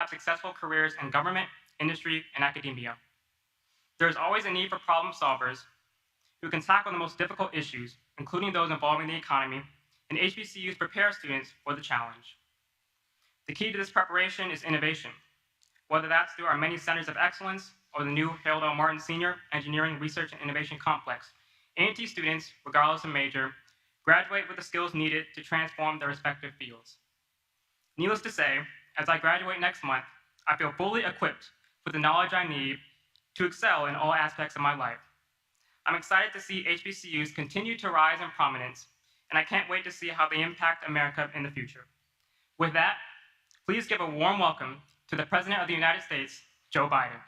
have successful careers in government, industry, and academia. There is always a need for problem solvers who can tackle the most difficult issues, including those involving the economy, and HBCUs prepare students for the challenge. The key to this preparation is innovation, whether that's through our many centers of excellence or the new Harold L. Martin Sr. Engineering Research and Innovation Complex. A&T students, regardless of major, graduate with the skills needed to transform their respective fields. Needless to say, as I graduate next month, I feel fully equipped with the knowledge I need to excel in all aspects of my life. I'm excited to see HBCUs continue to rise in prominence, and I can't wait to see how they impact America in the future. With that, please give a warm welcome to the President of the United States, Joe Biden.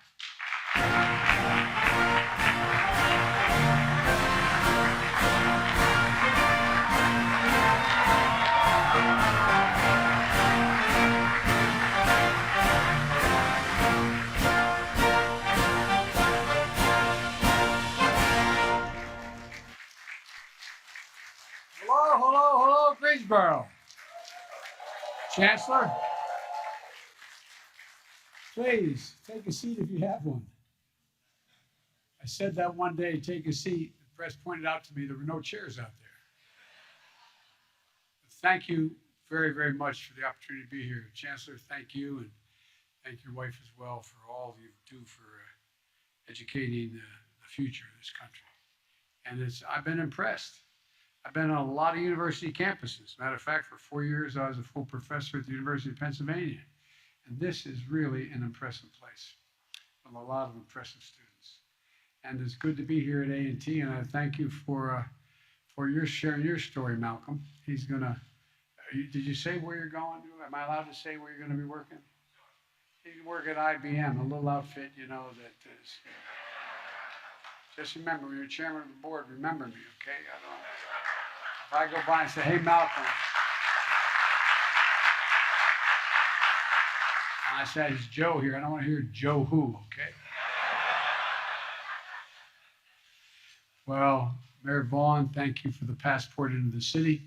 Hello, Greensboro. Chancellor, please take a seat if you have one. I said that one day, take a seat. The press pointed out to me there were no chairs out there. But thank you very, very much for the opportunity to be here. Chancellor, thank you, and thank your wife as well for all you do for educating the future of this country. And I've been impressed. I've been on a lot of university campuses. Matter of fact, for 4 years, I was a full professor at the University of Pennsylvania. And this is really an impressive place with a lot of impressive students. And it's good to be here at A&T, and I thank you for your sharing your story, Malcolm. He's gonna, did you say where you're going? Am I allowed to say where you're gonna be working? You can work at IBM, a little outfit, you know, that is. Just remember, when you're chairman of the board, remember me, okay? If I go by and say, hey, Malcolm, and I say, it's Joe here, I don't want to hear Joe who, okay? Well, Mayor Vaughn, thank you for the passport into the city.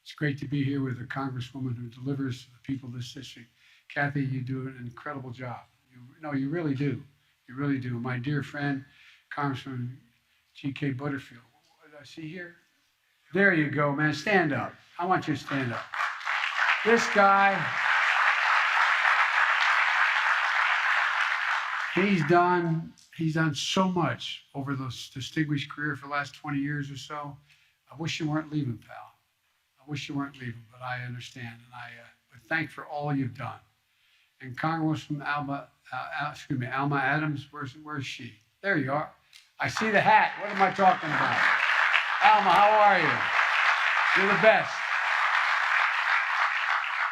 It's great to be here with a congresswoman who delivers to the people of this district. Kathy, you do an incredible job. You really do. You really do. My dear friend, Congressman G.K. Butterfield. What did I see here? There you go, man. Stand up. I want you to stand up. This guy, he's done so much over this distinguished career for the last 20 years or so. I wish you weren't leaving, pal. I wish you weren't leaving, but I understand, and but thank for all you've done. And Congresswoman Alma Adams, where's she? There you are. I see the hat. What am I talking about? Alma, how are you? You're the best.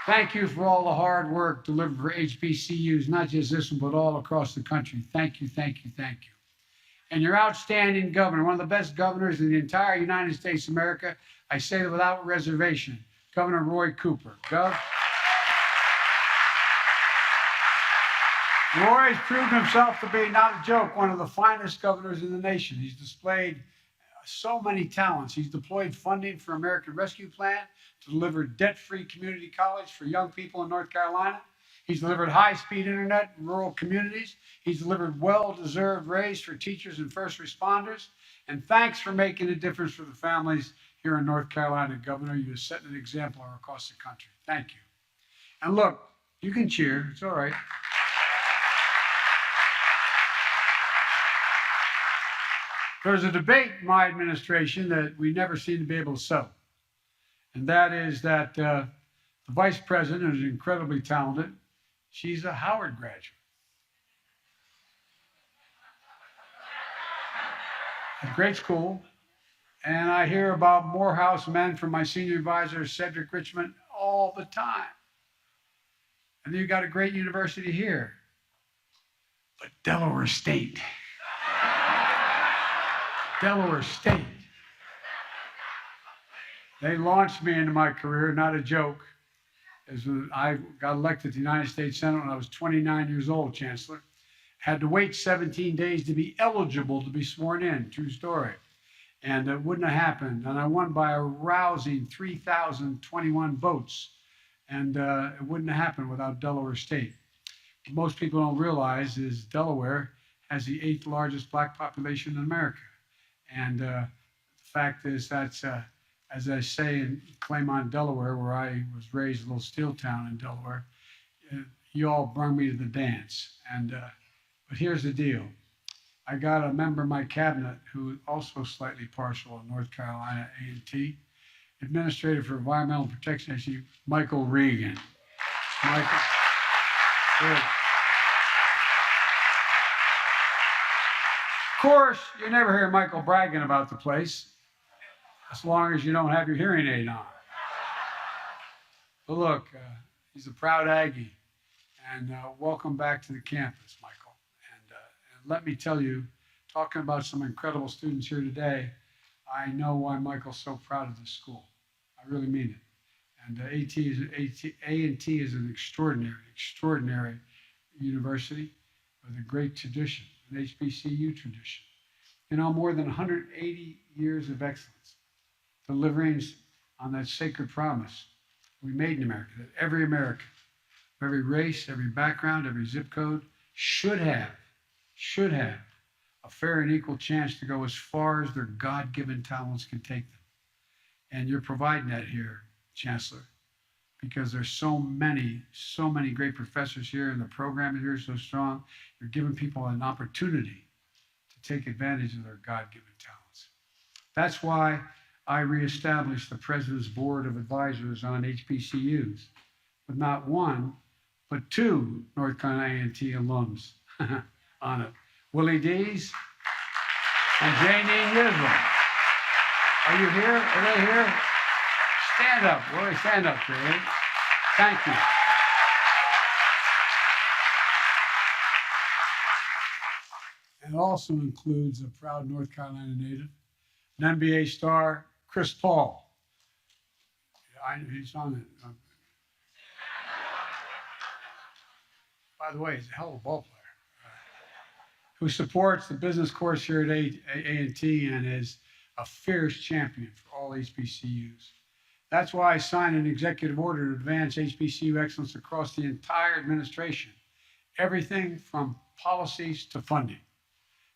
Thank you for all the hard work delivered for HBCUs, not just this one, but all across the country. Thank you, thank you, thank you. And your outstanding governor, one of the best governors in the entire United States of America, I say that without reservation, Governor Roy Cooper. Roy has proven himself to be, not a joke, one of the finest governors in the nation. He's displayed so many talents. He's deployed funding for American Rescue Plan to deliver debt-free community college for young people in North Carolina. He's delivered high-speed internet in rural communities. He's delivered well-deserved raise for teachers and first responders. And thanks for making a difference for the families here in North Carolina, Governor. You have set an example across the country. Thank you. And look, you can cheer. It's all right. There's a debate in my administration that we never seem to be able to settle. And that is that the vice president is incredibly talented. She's a Howard graduate. A great school. And I hear about Morehouse men from my senior advisor, Cedric Richmond, all the time. And then you got a great university here. But Delaware State. Delaware State. They launched me into my career, not a joke. As I got elected to the United States Senate when I was 29 years old, Chancellor. Had to wait 17 days to be eligible to be sworn in, true story. And it wouldn't have happened. And I won by a rousing 3,021 votes. And it wouldn't have happened without Delaware State. Most people don't realize is Delaware has the 8th largest black population in America. And the fact is that's, as I say in Claymont, Delaware, where I was raised, a little steel town in Delaware, you all brung me to the dance. And but here's the deal. I got a member of my cabinet who is also slightly partial in North Carolina A&T, Administrator for Environmental Protection Agency, Michael Regan. Michael. Good. Of course, you never hear Michael bragging about the place, as long as you don't have your hearing aid on. But look, he's a proud Aggie, and welcome back to the campus, Michael. And let me tell you, talking about some incredible students here today, I know why Michael's so proud of this school. I really mean it. And A&T is an extraordinary university with a great tradition, an HBCU tradition. You know, more than 180 years of excellence, delivering on that sacred promise we made in America, that every American, every race, every background, every zip code should have a fair and equal chance to go as far as their God-given talents can take them. And you're providing that here, Chancellor, because there's so many great professors here, and the program here is so strong. You're giving people an opportunity to take advantage of their God-given talents. That's why I reestablished the President's Board of Advisors on HBCUs, with not one, but 2 North Carolina A&T alums on it. Willie Dees and Jane Yisler. Are you here? Are they here? Stand up, Willie. Stand up, Willie. Thank you. And it also includes a proud North Carolina native, an NBA star, Chris Paul. He's on it. By the way, he's a hell of a ball player. Who supports the business course here at A&T and is a fierce champion for all HBCUs. That's why I signed an executive order to advance HBCU excellence across the entire administration, everything from policies to funding.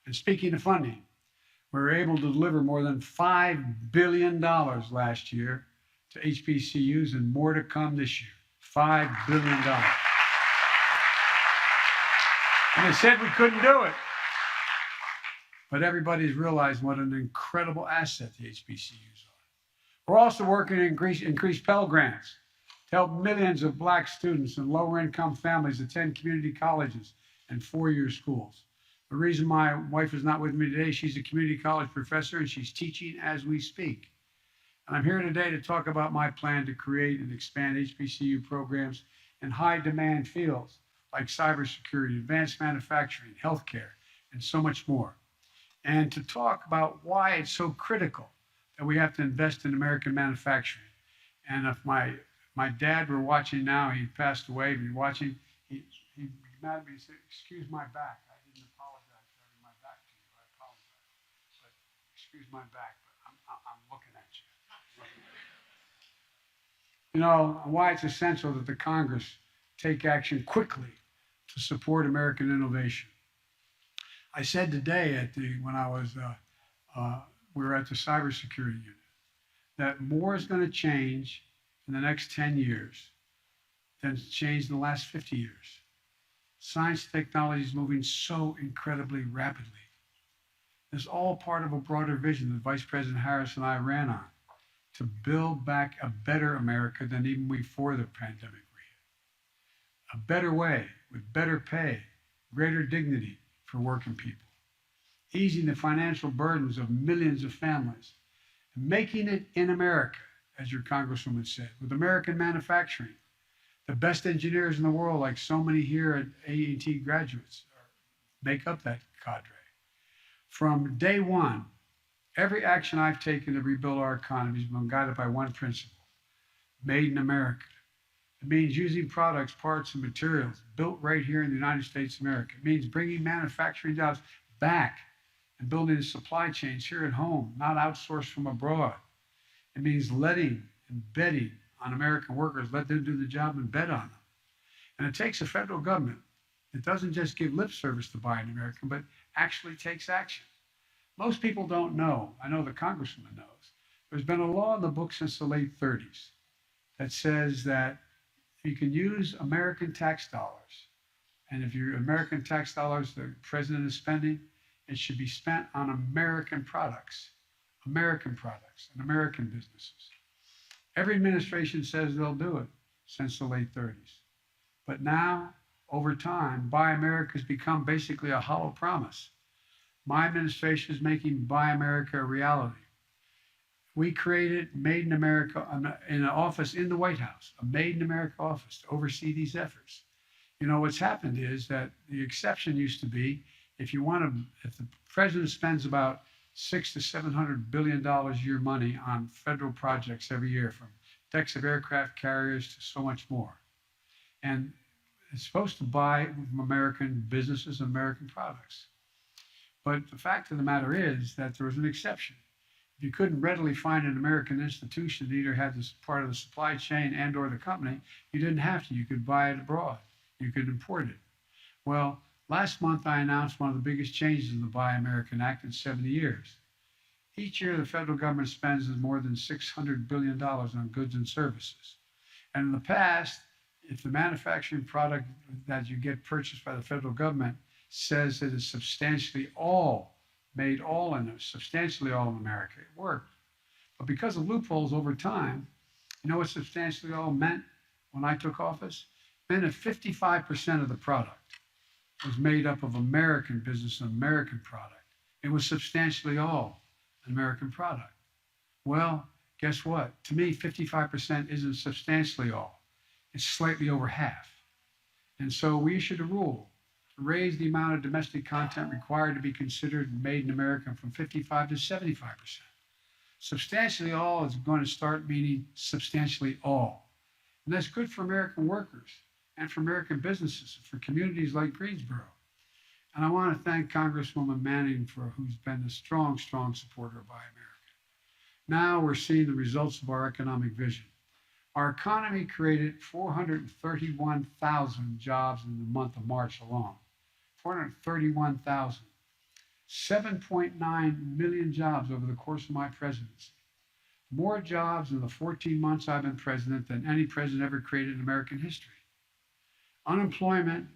And speaking of funding, we were able to deliver more than $5 billion last year to HBCUs and more to come this year. $5 billion. And they said we couldn't do it. But everybody's realized what an incredible asset the HBCUs are. We're also working to increase Pell Grants to help millions of black students and lower income families attend community colleges and 4-year schools. The reason my wife is not with me today, she's a community college professor and she's teaching as we speak. And I'm here today to talk about my plan to create and expand HBCU programs in high demand fields like cybersecurity, advanced manufacturing, healthcare, and so much more. And to talk about why it's so critical that we have to invest in American manufacturing. And if my dad were watching now, he passed away, if you're watching, he mad at me and said, "Excuse my back. I didn't apologize for having my back to you. I apologize. But excuse my back, but I'm looking at you." You know, why it's essential that the Congress take action quickly to support American innovation. I said today when I was, we were at the cybersecurity unit, that more is going to change in the next 10 years than changed in the last 50 years. Science and technology is moving so incredibly rapidly. It's all part of a broader vision that Vice President Harris and I ran on to build back a better America than even before the pandemic we hit. A better way with better pay, greater dignity for working people, easing the financial burdens of millions of families, and making it in America, as your Congresswoman said, with American manufacturing. The best engineers in the world, like so many here at A&T graduates, make up that cadre. From day one, every action I've taken to rebuild our economy has been guided by one principle: made in America. It means using products, parts, and materials built right here in the United States of America. It means bringing manufacturing jobs back and building the supply chains here at home, not outsourced from abroad. It means letting and betting on American workers, let them do the job and bet on them. And it takes the federal government that doesn't just give lip service to Buy American, but actually takes action. Most people don't know. I know the congresswoman knows. There's been a law in the book since the late 30s that says that you can use American tax dollars. And if your American tax dollars the president is spending, it should be spent on American products, and American businesses. Every administration says they'll do it since the late 30s. But now, over time, Buy America has become basically a hollow promise. My administration is making Buy America a reality. We created Made in America in an office in the White House, a Made in America office to oversee these efforts. You know, what's happened is that the exception used to be if the president spends about $600 to $700 billion a year money on federal projects every year, from decks of aircraft carriers to so much more. And it's supposed to buy from American businesses and American products. But the fact of the matter is that there was an exception. If you couldn't readily find an American institution that either had this part of the supply chain and or the company, you didn't have to. You could buy it abroad. You could import it. Well, last month I announced one of the biggest changes in the Buy American Act in 70 years. Each year the federal government spends more than $600 billion on goods and services. And in the past, if the manufacturing product that you get purchased by the federal government says that it's substantially all substantially all in America, it worked. But because of loopholes over time, you know what substantially all meant when I took office? It meant that 55% of the product was made up of American business and American product. It was substantially all an American product. Well, guess what? To me, 55% isn't substantially all. It's slightly over half. And so we issued a rule to raise the amount of domestic content required to be considered Made in America from 55 to 75%. Substantially all is going to start meaning substantially all. And that's good for American workers and for American businesses, for communities like Greensboro. And I want to thank Congresswoman Manning who's been a strong, strong supporter of Buy America. Now we're seeing the results of our economic vision. Our economy created 431,000 jobs in the month of March alone. 431,000. 7.9 million jobs over the course of my presidency. More jobs in the 14 months I've been president than any president ever created in American history. Unemployment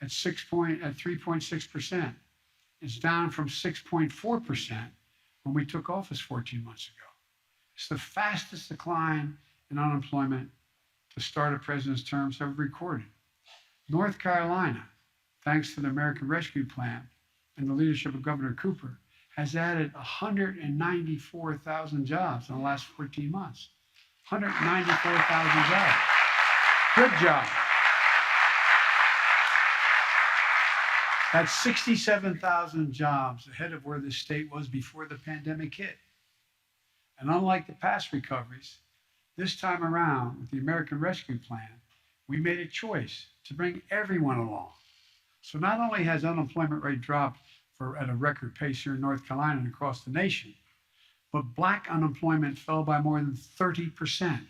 at 3.6% is down from 6.4% when we took office 14 months ago. It's the fastest decline in unemployment to start a president's terms ever recorded. North Carolina, thanks to the American Rescue Plan and the leadership of Governor Cooper, has added 194,000 jobs in the last 14 months. 194,000 jobs. Good job. That's 67,000 jobs ahead of where the state was before the pandemic hit. And unlike the past recoveries, this time around with the American Rescue Plan, we made a choice to bring everyone along. So not only has unemployment rate dropped at a record pace here in North Carolina and across the nation, but Black unemployment fell by more than 30%.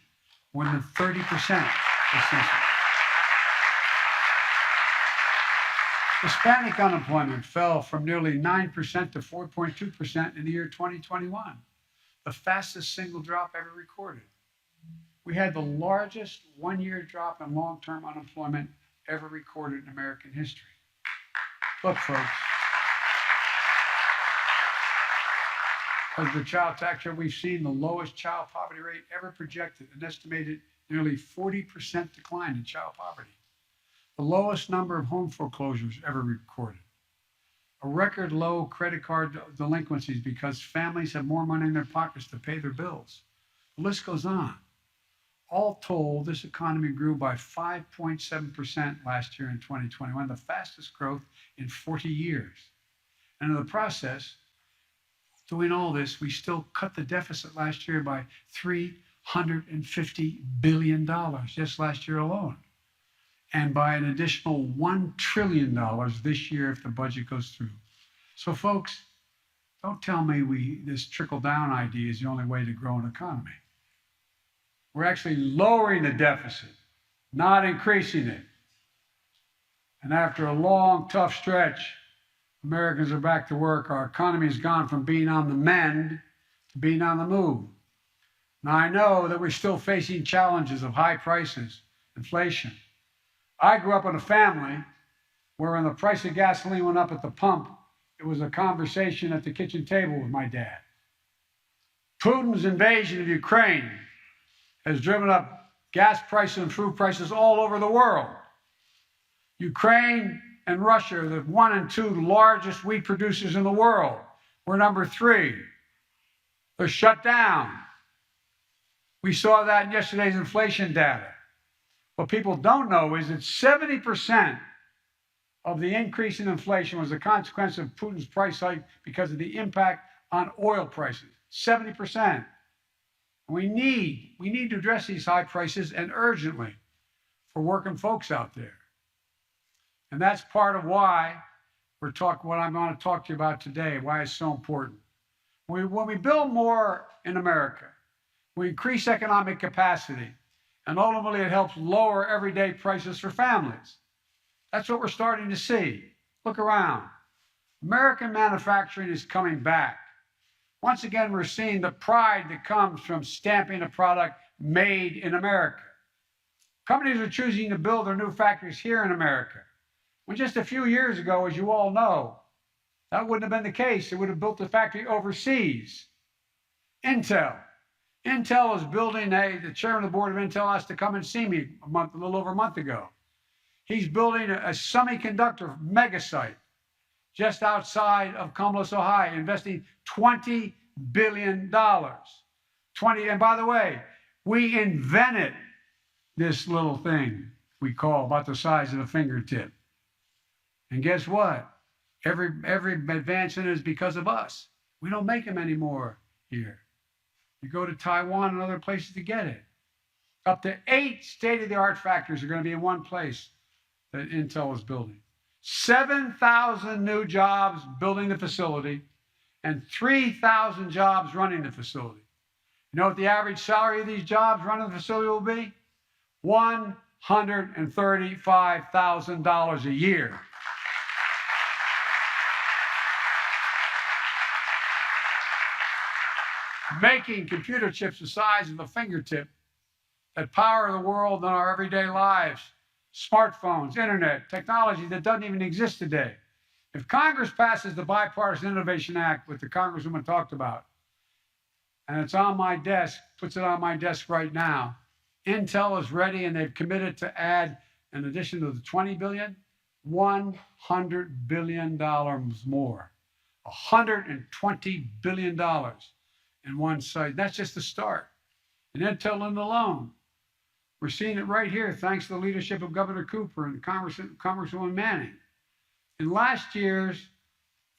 More than 30%. Hispanic unemployment fell from nearly 9% to 4.2% in the year 2021, the fastest single drop ever recorded. We had the largest one-year drop in long-term unemployment ever recorded in American history. Look, folks, because the child tax credit, we've seen the lowest child poverty rate ever projected, an estimated nearly 40% decline in child poverty. The lowest number of home foreclosures ever recorded. A record low credit card delinquencies because families have more money in their pockets to pay their bills. The list goes on. All told, this economy grew by 5.7% last year in 2021, the fastest growth in 40 years. And in the process, doing all this, we still cut the deficit last year by $350 billion, just last year alone. And by an additional $1 trillion this year if the budget goes through. So folks, don't tell me this trickle-down idea is the only way to grow an economy. We're actually lowering the deficit, not increasing it. And after a long, tough stretch, Americans are back to work. Our economy has gone from being on the mend to being on the move. Now, I know that we're still facing challenges of high prices, inflation. I grew up in a family where when the price of gasoline went up at the pump, it was a conversation at the kitchen table with my dad. Putin's invasion of Ukraine has driven up gas prices and food prices all over the world. Ukraine and Russia are the 1 and 2 largest wheat producers in the world. We're number 3. They're shut down. We saw that in yesterday's inflation data. What people don't know is that 70% of the increase in inflation was a consequence of Putin's price hike because of the impact on oil prices. 70%. We need to address these high prices, and urgently, for working folks out there. And that's part of why what I'm going to talk to you about today, why it's so important. When we build more in America, we increase economic capacity, and ultimately it helps lower everyday prices for families. That's what we're starting to see. Look around. American manufacturing is coming back. Once again, we're seeing the pride that comes from stamping a product made in America. Companies are choosing to build their new factories here in America. When just a few years ago, as you all know, that wouldn't have been the case. They would have built the factory overseas. Intel is building the chairman of the board of Intel asked to come and see me a little over a month ago. He's building a semiconductor mega site just outside of Columbus, Ohio, investing $20 billion. And by the way, we invented this little thing we call about the size of a fingertip. And guess what? Every advancement is because of us. We don't make them anymore here. You go to Taiwan and other places to get it. Up to 8 state-of-the-art factories are going to be in one place that Intel is building. 7,000 new jobs building the facility and 3,000 jobs running the facility. You know what the average salary of these jobs running the facility will be? $135,000 a year. Making computer chips the size of a fingertip that power the world in our everyday lives. Smartphones, internet, technology that doesn't even exist today. If Congress passes the Bipartisan Innovation Act, which the Congresswoman talked about, and it's on my desk, puts it on my desk right now, Intel is ready and they've committed to add, in addition to the $20 billion, $100 billion more. $120 billion in one site. That's just the start. And Intel alone. We're seeing it right here, thanks to the leadership of Governor Cooper and Congresswoman Manning. In last year's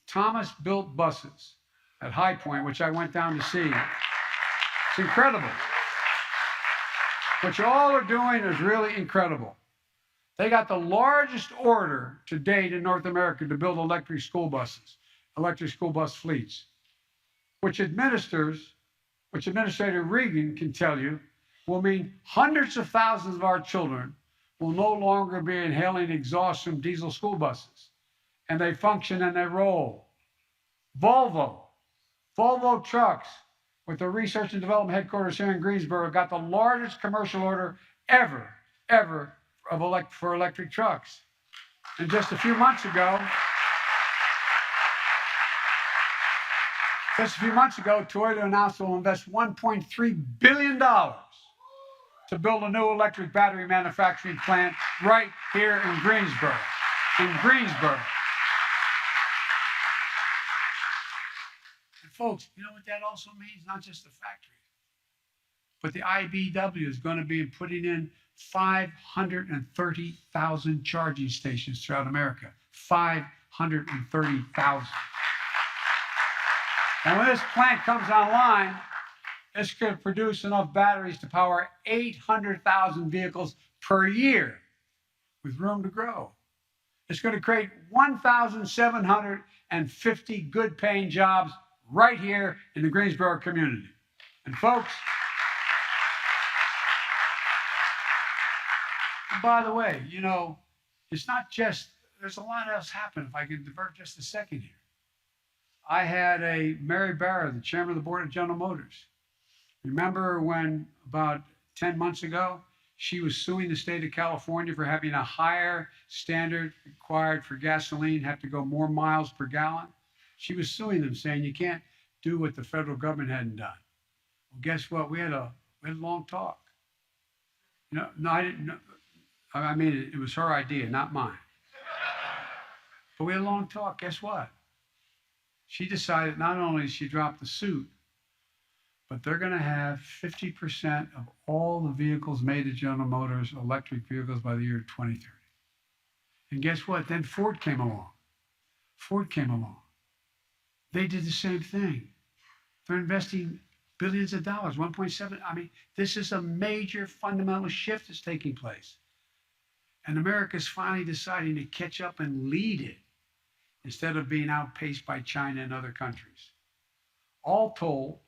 Thomas built buses at High Point, which I went down to see. It's incredible. What you all are doing is really incredible. They got the largest order to date in North America to build electric school buses, electric school bus fleets, which Administrator Regan can tell you will mean hundreds of thousands of our children will no longer be inhaling exhaust from diesel school buses. And they function and they roll. Volvo Trucks, with the research and development headquarters here in Greensboro, got the largest commercial order ever for electric trucks. And just a few months ago, Toyota announced it will invest $1.3 billion to build a new electric battery manufacturing plant right here in Greensboro. And folks, you know what that also means? Not just the factory, but the IBEW is going to be putting in 530,000 charging stations throughout America. 530,000. And when this plant comes online, it's going to produce enough batteries to power 800,000 vehicles per year with room to grow. It's going to create 1,750 good-paying jobs right here in the Greensboro community. And folks, by the way, you know, It's not just, there's a lot else happening. If I can divert just a second here. I had Mary Barra, the chairman of the board of General Motors. Remember when about 10 months ago, she was suing the state of California for having a higher standard required for gasoline, have to go more miles per gallon? She was suing them, saying you can't do what the federal government hadn't done. Well, guess what? We had a long talk. No, I didn't. I mean, it was her idea, not mine. But we had a long talk. Guess what? She decided not only did she drop the suit, but they're going to have 50% of all the vehicles made at General Motors electric vehicles by the year 2030. And guess what? Then Ford came along. They did the same thing. They're investing billions of dollars, 1.7. I mean, this is a major fundamental shift that's taking place. And America's finally deciding to catch up and lead it instead of being outpaced by China and other countries. All told,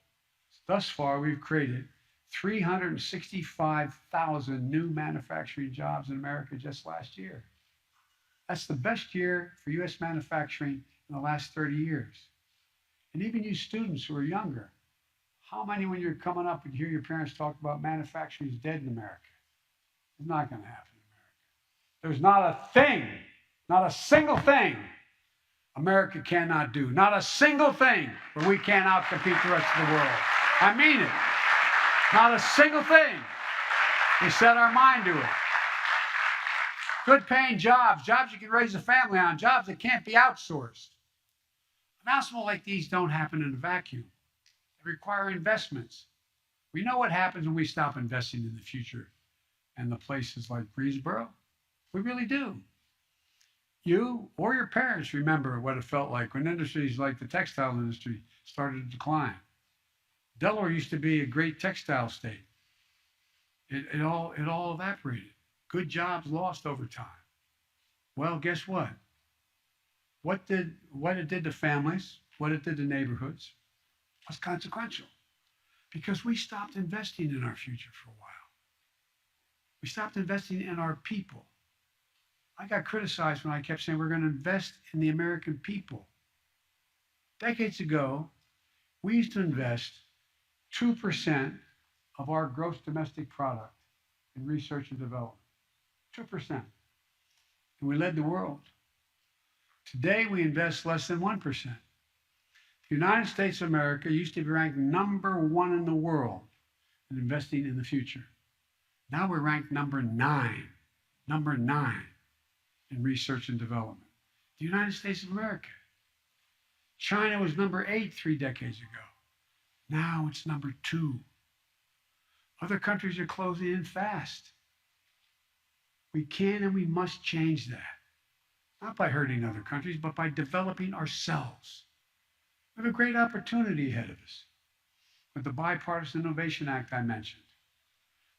thus far, we've created 365,000 new manufacturing jobs in America just last year. That's the best year for U.S. manufacturing in the last 30 years. And even you students who are younger, how many, when you're coming up and hear your parents talk about manufacturing is dead in America? It's not going to happen in America. There's not a thing, not a single thing America cannot do. Not a single thing where we can't outcompete the rest of the world. I mean it. Not a single thing. We set our mind to it. Good paying jobs, jobs you can raise a family on, jobs that can't be outsourced. Announcements like these don't happen in a vacuum. They require investments. We know what happens when we stop investing in the future and the places like Greensboro. We really do. You or your parents remember what it felt like when industries like the textile industry started to decline. Delaware used to be a great textile state. It all evaporated. Good jobs lost over time. Well, guess what? What it did to families, what it did to neighborhoods was consequential because we stopped investing in our future for a while. We stopped investing in our people. I got criticized when I kept saying we're going to invest in the American people. Decades ago, we used to invest 2% of our gross domestic product in research and development. 2%. And we led the world. Today, we invest less than 1%. The United States of America used to be ranked #1 in the world in investing in the future. Now we're ranked number 9 in research and development. The United States of America. China was number 8 3 decades ago. Now it's number 2. Other countries are closing in fast. We can and we must change that. Not by hurting other countries, but by developing ourselves. We have a great opportunity ahead of us with the Bipartisan Innovation Act I mentioned,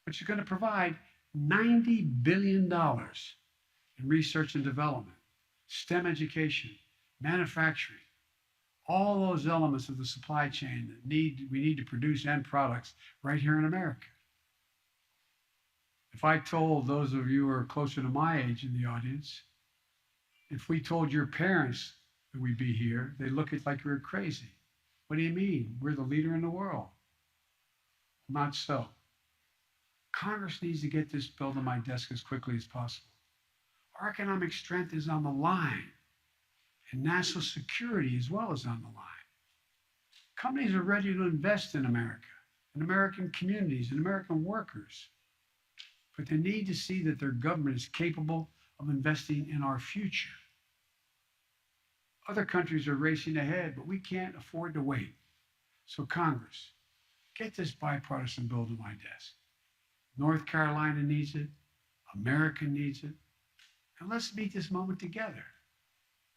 which is going to provide $90 billion in research and development, STEM education, manufacturing, all those elements of the supply chain that we need to produce end products right here in America. If I told those of you who are closer to my age in the audience, if we told your parents that we'd be here, they'd look at it like we were crazy. What do you mean? We're the leader in the world. Not so. Congress needs to get this bill to my desk as quickly as possible. Our economic strength is on the line, and national security as well is on the line. Companies are ready to invest in America, in American communities, in American workers, but they need to see that their government is capable of investing in our future. Other countries are racing ahead, but we can't afford to wait. So Congress, get this bipartisan bill to my desk. North Carolina needs it. America needs it. And let's meet this moment together.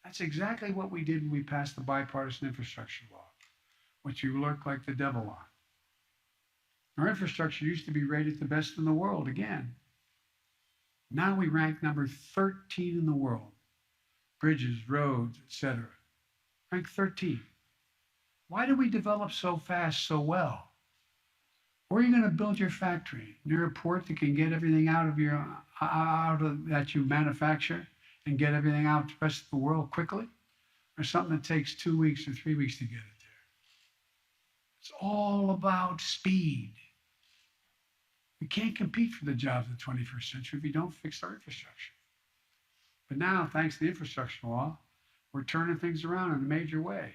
That's exactly what we did when we passed the bipartisan infrastructure law, which you look like the devil on. Our infrastructure used to be rated the best in the world again. Now we rank number 13 in the world. Bridges, roads, etc. Rank 13. Why do we develop so fast, so well? Where are you going to build your factory? Near a port that can get everything out of that you manufacture? and get everything out to the rest of the world quickly, or something that takes 2 weeks or 3 weeks to get it there? It's all about speed. We can't compete for the jobs of the 21st century if we don't fix our infrastructure. But now, thanks to the infrastructure law, we're turning things around in a major way.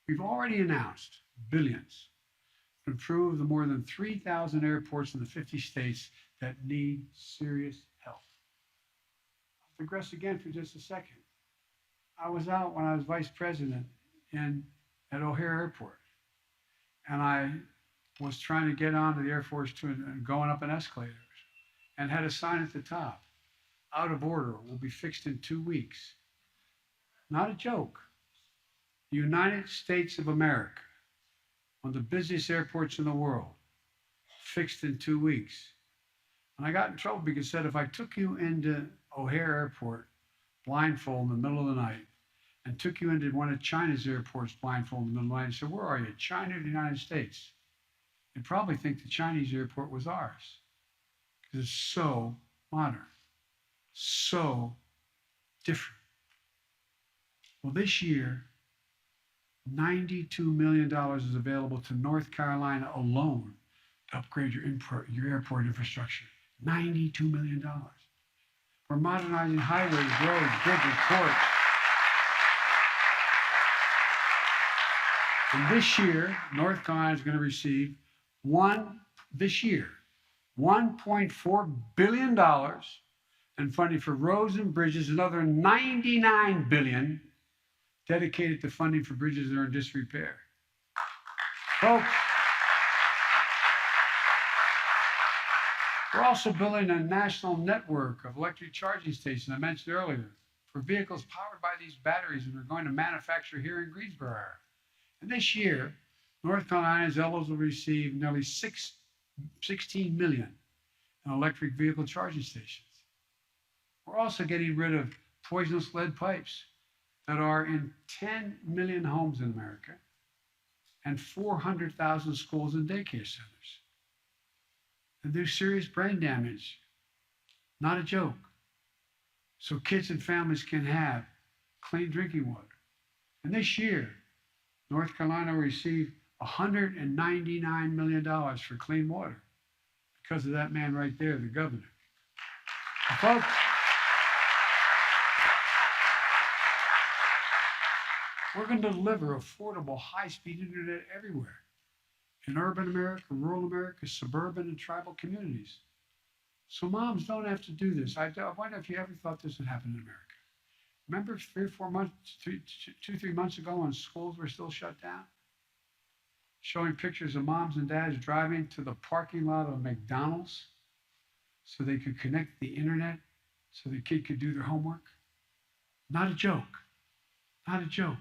We've already announced billions to improve the more than 3,000 airports in the 50 states that need serious help. I'll digress again for just a second. I was out when I was vice president at O'Hare Airport, and I was trying to get onto the Air Force Two and going up an escalator, and had a sign at the top, "Out of order, will be fixed in 2 weeks." Not a joke. The United States of America, one of the busiest airports in the world, fixed in 2 weeks. And I got in trouble because it said, if I took you into O'Hare Airport blindfold in the middle of the night and took you into one of China's airports blindfold in the middle of the night and said, "Where are you, China or the United States?" You'd probably think the Chinese airport was ours because it's so modern, so different. Well, this year, $92 million is available to North Carolina alone to upgrade your airport infrastructure. $92 million. We're modernizing highways, roads, bridges, ports. And this year, North Carolina is going to receive $1.4 billion in funding for roads and bridges, another $99 billion dedicated to funding for bridges that are in disrepair. Folks, we're also building a national network of electric charging stations I mentioned earlier for vehicles powered by these batteries that we're going to manufacture here in Greensboro. And this year, North Carolina is eligible to receive nearly $16 million in electric vehicle charging stations. We're also getting rid of poisonous lead pipes that are in 10 million homes in America and 400,000 schools and daycare centers. And do serious brain damage. Not a joke. So kids and families can have clean drinking water. And this year, North Carolina will receive $199 million for clean water because of that man right there, the governor. And folks, we're going to deliver affordable, high-speed internet everywhere in urban America, rural America, suburban and tribal communities. So moms don't have to do this. I wonder if you ever thought this would happen in America. Remember 2-3 months ago when schools were still shut down? Showing pictures of moms and dads driving to the parking lot of McDonald's so they could connect the internet so the kid could do their homework? Not a joke. Not a joke.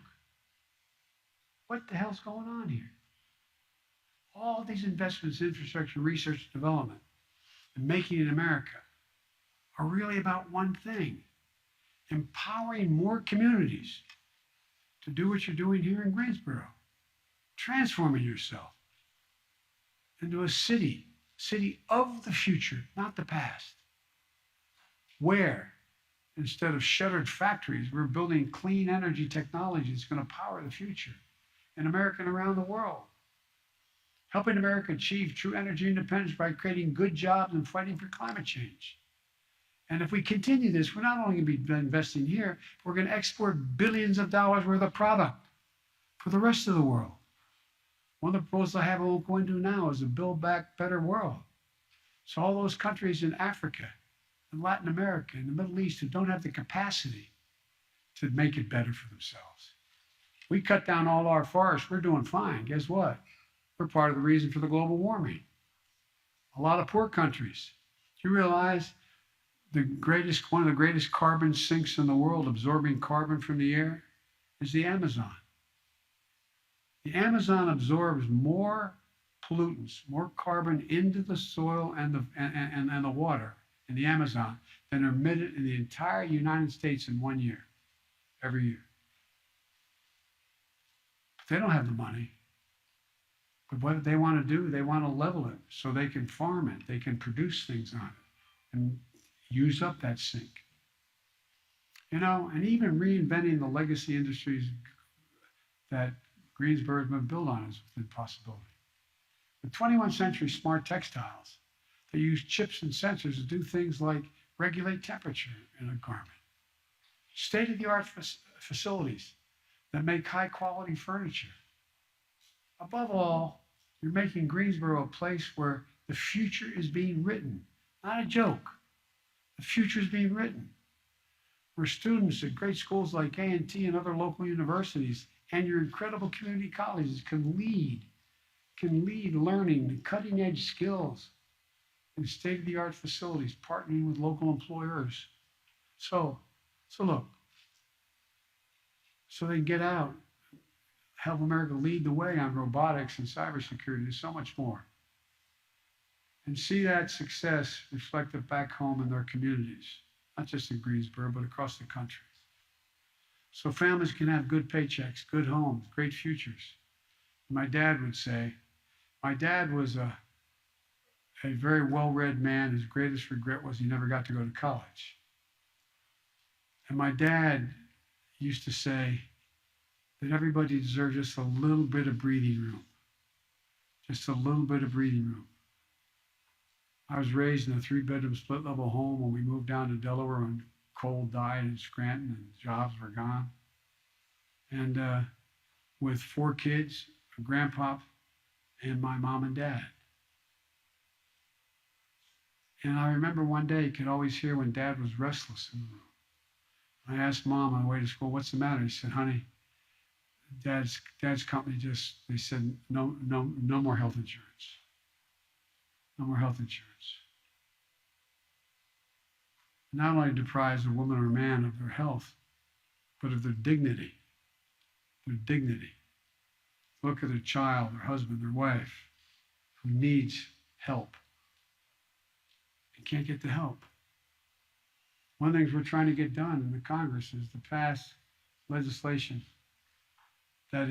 What the hell's going on here? All these investments in infrastructure, research, and development, and making it in America are really about one thing: empowering more communities to do what you're doing here in Greensboro, transforming yourself into a city of the future, not the past, where instead of shuttered factories, we're building clean energy technology that's going to power the future in America and around the world. Helping America achieve true energy independence by creating good jobs and fighting for climate change. And if we continue this, we're not only going to be investing here, we're going to export billions of dollars worth of product for the rest of the world. One of the proposals I have I won't go into now is to build back better world. So all those countries in Africa, in Latin America, in the Middle East who don't have the capacity to make it better for themselves. We cut down all our forests, we're doing fine. Guess what? We're part of the reason for the global warming. A lot of poor countries. Do you realize one of the greatest carbon sinks in the world, absorbing carbon from the air, is the Amazon. The Amazon absorbs more pollutants, more carbon into the soil and the water in the Amazon than are emitted in the entire United States in 1 year, every year. But they don't have the money. But what they want to do, they want to level it so they can farm it, they can produce things on it and use up that sink. And even reinventing the legacy industries that Greensboro has been built on is within possibility. The 21st century smart textiles that use chips and sensors to do things like regulate temperature in a garment. State-of-the-art facilities that make high-quality furniture. Above all, you're making Greensboro a place where the future is being written, not a joke. The future is being written, where students at great schools like A&T and other local universities and your incredible community colleges can lead learning, cutting-edge skills, and state-of-the-art facilities, partnering with local employers. So look, so they can get out, help America lead the way on robotics and cybersecurity and so much more. And see that success reflected back home in their communities, not just in Greensboro, but across the country. So families can have good paychecks, good homes, great futures. My dad would say, my dad was a very well-read man. His greatest regret was he never got to go to college. And my dad used to say that everybody deserves just a little bit of breathing room. Just a little bit of breathing room. I was raised in a 3-bedroom split-level home when we moved down to Delaware when coal died in Scranton and jobs were gone. And with 4 kids, a grandpa, and my mom and dad. And I remember one day you could always hear when Dad was restless in the room. I asked Mom on the way to school, "What's the matter?" He said, "Honey, Dad's company they said no more health insurance. No more health insurance." Not only deprives a woman or a man of their health, but of their dignity. Their dignity. Look at their child, their husband, their wife, who needs help and can't get the help. One of the things we're trying to get done in the Congress is to pass legislation that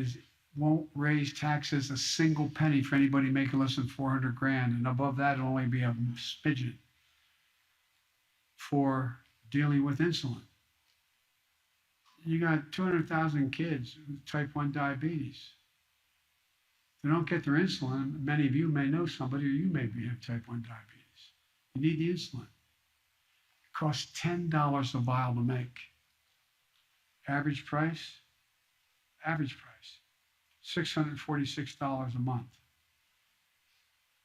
won't raise taxes a single penny for anybody making less than 400 grand, and above that it'll only be a smidgen for dealing with insulin. You got 200,000 kids with type 1 diabetes. They don't get their insulin. Many of you may know somebody, or you may have type 1 diabetes. You need the insulin. It costs $10 a vial to make. Average price, $646 a month.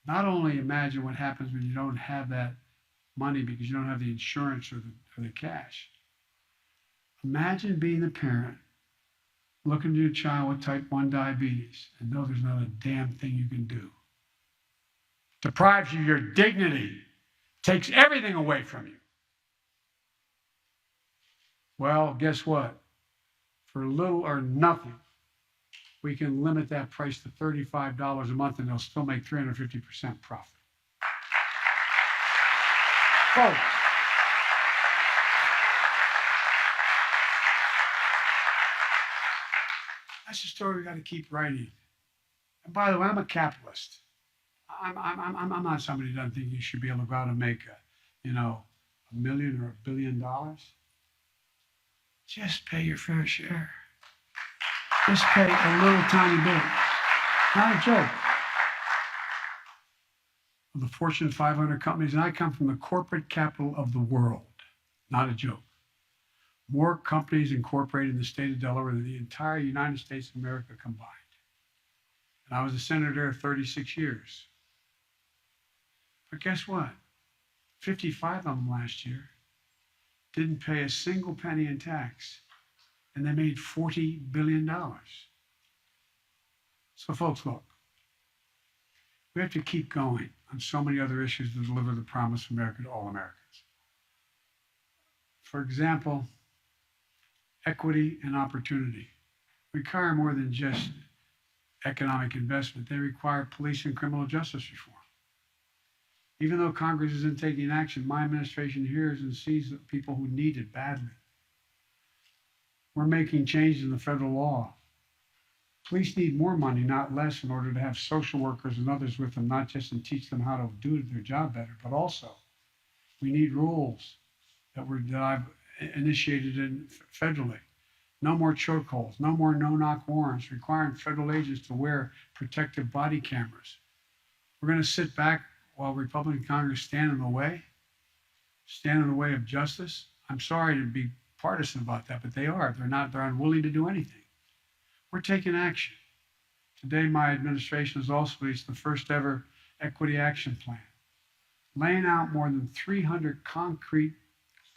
Not only imagine what happens when you don't have that money because you don't have the insurance or the cash. Imagine being a parent, looking at your child with type 1 diabetes and know there's not a damn thing you can do. Deprives you of your dignity, takes everything away from you. Well, guess what? For little or nothing, we can limit that price to $35 a month and they'll still make 350% profit. Folks, that's a story we got to keep writing. And by the way, I'm a capitalist. I'm not somebody who doesn't think you should be able to go out and make $1 million or $1 billion. Just pay your fair share. Just pay a little tiny bit. Not a joke. Of the Fortune 500 companies, and I come from the corporate capital of the world. Not a joke. More companies incorporated in the state of Delaware than the entire United States of America combined. And I was a senator there 36 years. But guess what? 55 of them last year didn't pay a single penny in tax, and they made $40 billion. So folks, look, we have to keep going on so many other issues to deliver the promise of America to all Americans. For example, equity and opportunity require more than just economic investment. They require police and criminal justice reform. Even though Congress isn't taking action, my administration hears and sees the people who need it badly. We're making changes in the federal law. Police need more money, not less, in order to have social workers and others with them, not just to teach them how to do their job better, but also we need rules that I've initiated federally. No more chokeholds, no more no-knock warrants requiring federal agents to wear protective body cameras. We're going to sit back while Republican Congress stand in the way of justice. I'm sorry to be partisan about that, but they are. They're unwilling to do anything. We're taking action. Today, my administration has also released the first ever equity action plan, laying out more than 300 concrete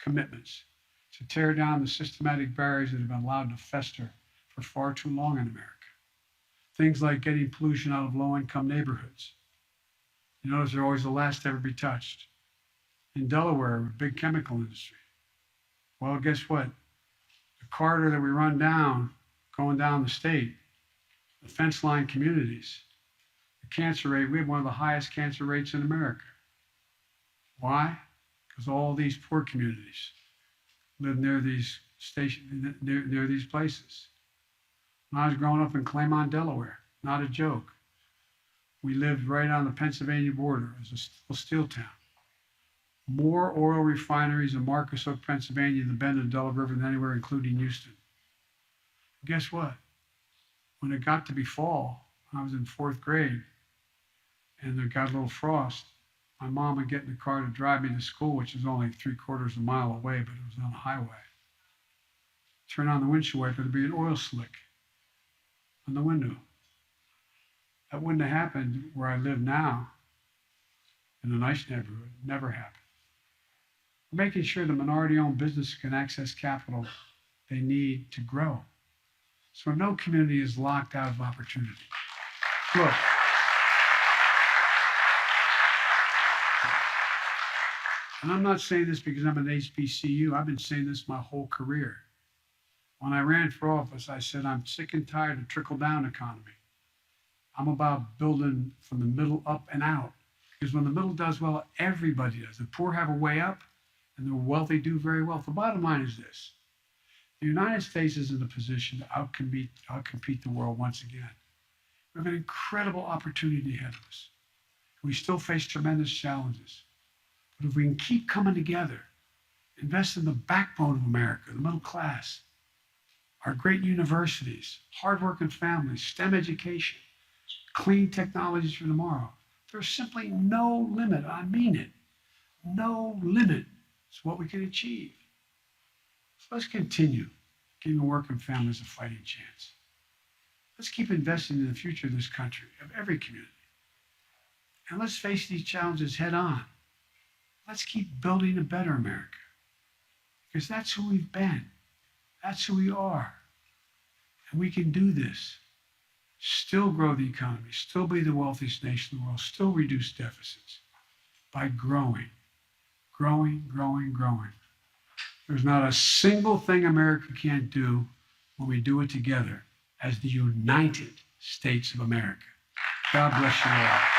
commitments to tear down the systematic barriers that have been allowed to fester for far too long in America. Things like getting pollution out of low-income neighborhoods. You notice they're always the last to ever be touched. In Delaware, a big chemical industry. Well, guess what? The corridor that we run down, going down the state, the fence line communities, the cancer rate, we have one of the highest cancer rates in America. Why? Because all these poor communities live near these near these places. When I was growing up in Claymont, Delaware, not a joke. We lived right on the Pennsylvania border. It was a steel town. More oil refineries in Marcus Hook, Pennsylvania, the bend of the Delaware River than anywhere, including Houston. Guess what? When it got to be fall, I was in 4th grade, and there got a little frost. My mom would get in the car to drive me to school, which is only 3/4 a mile away, but it was on a highway. Turn on the windshield wiper, there'd be an oil slick on the window. That wouldn't have happened where I live now, in a nice neighborhood. Never happened. We're making sure the minority-owned businesses can access capital they need to grow, so no community is locked out of opportunity. Look, and I'm not saying this because I'm an HBCU. I've been saying this my whole career. When I ran for office, I said I'm sick and tired of trickle-down economy. I'm about building from the middle up and out. Because when the middle does well, everybody does. The poor have a way up, and the wealthy do very well. The bottom line is this. The United States is in a position to outcompete the world once again. We have an incredible opportunity ahead of us. We still face tremendous challenges. But if we can keep coming together, invest in the backbone of America, the middle class, our great universities, hardworking families, STEM education, clean technologies for tomorrow, there's simply no limit, I mean it, no limit to what we can achieve. So let's continue giving working families a fighting chance. Let's keep investing in the future of this country, of every community. And let's face these challenges head on. Let's keep building a better America. Because that's who we've been. That's who we are. And we can do this. Still grow the economy, still be the wealthiest nation in the world, still reduce deficits by growing, growing, growing, growing. There's not a single thing America can't do when we do it together as the United States of America. God bless you all.